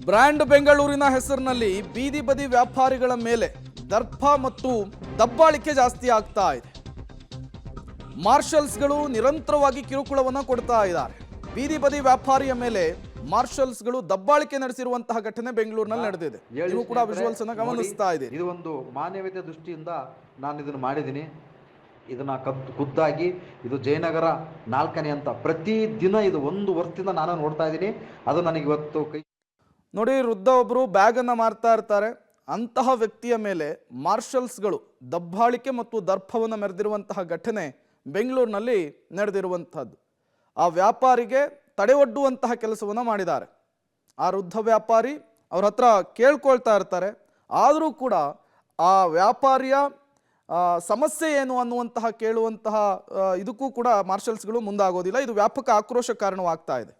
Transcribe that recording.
Brand ಬೆಂಗಳೂರಿನ ಹೆಸರಿನಲ್ಲಿ ಬೀದಿ ಬದಿ ವ್ಯಾಪಾರಿಗಳ ಮೇಲೆ ದರ್ಪ ಮತ್ತು ದಬ್ಬಾಳಿಕೆ ಜಾಸ್ತಿ ಆಗ್ತಾ ಇದೆ. ಮಾರ್ಷಲ್ಸ್ಗಳು ನಿರಂತರವಾಗಿ ಕಿರುಕುಳವನ್ನು ಕೊಡ್ತಾ ಇದ್ದಾರೆ. ಬೀದಿ ಬದಿ ವ್ಯಾಪಾರಿಯ ಮೇಲೆ ಮಾರ್ಷಲ್ಸ್ಗಳು ದಬ್ಬಾಳಿಕೆ ನಡೆಸಿರುವಂತಹ ಘಟನೆ ಬೆಂಗಳೂರಿನಲ್ಲಿ ನಡೆದಿದೆ. ನೀವು ಕೂಡ ವಿಜುವಲ್ಸ್ ಅನ್ನು ಗಮನಿಸ್ತಾ ಇದ್ದೀರಿ. ಇದು ಒಂದು ಮಾನವೀಯತೆ ದೃಷ್ಟಿಯಿಂದ ನಾನು ಇದನ್ನು ಮಾಡಿದ್ದೀನಿ. ಇದನ್ನ ಖುದ್ದಾಗಿ ಇದು ಜಯನಗರ 4ನೇ ಅಂತ ಪ್ರತಿ ದಿನ ಇದು 1 ವರ್ಷದಿಂದ ನಾನು ನೋಡ್ತಾ ಇದ್ದೀನಿ. ಅದು ನನಗೆ ಇವತ್ತು ನೋಡಿ, ವೃದ್ಧ ಒಬ್ಬರು ಬ್ಯಾಗ್ ಅನ್ನ ಮಾರ್ತಾ ಇರ್ತಾರೆ. ಅಂತಹ ವ್ಯಕ್ತಿಯ ಮೇಲೆ ಮಾರ್ಷಲ್ಸ್ಗಳು ದಬ್ಬಾಳಿಕೆ ಮತ್ತು ದರ್ಪವನ್ನು ಮೆರೆದಿರುವಂತಹ ಘಟನೆ ಬೆಂಗಳೂರಿನಲ್ಲಿ ನಡೆದಿರುವಂತಹದ್ದು. ಆ ವ್ಯಾಪಾರಿಗೆ ತಡೆಯೊಡ್ಡುವಂತಹ ಕೆಲಸವನ್ನು ಮಾಡಿದ್ದಾರೆ. ಆ ವೃದ್ಧ ವ್ಯಾಪಾರಿ ಅವ್ರ ಹತ್ರ ಕೇಳ್ಕೊಳ್ತಾ ಇರ್ತಾರೆ. ಆದರೂ ಕೂಡ ಆ ವ್ಯಾಪಾರಿಯ ಸಮಸ್ಯೆ ಏನು ಅನ್ನುವಂತಹ ಕೇಳುವಂತಹ ಇದಕ್ಕೂ ಕೂಡ ಮಾರ್ಷಲ್ಸ್ಗಳು ಮುಂದಾಗೋದಿಲ್ಲ. ಇದು ವ್ಯಾಪಕ ಆಕ್ರೋಶ ಕಾರಣವಾಗ್ತಾ ಇದೆ.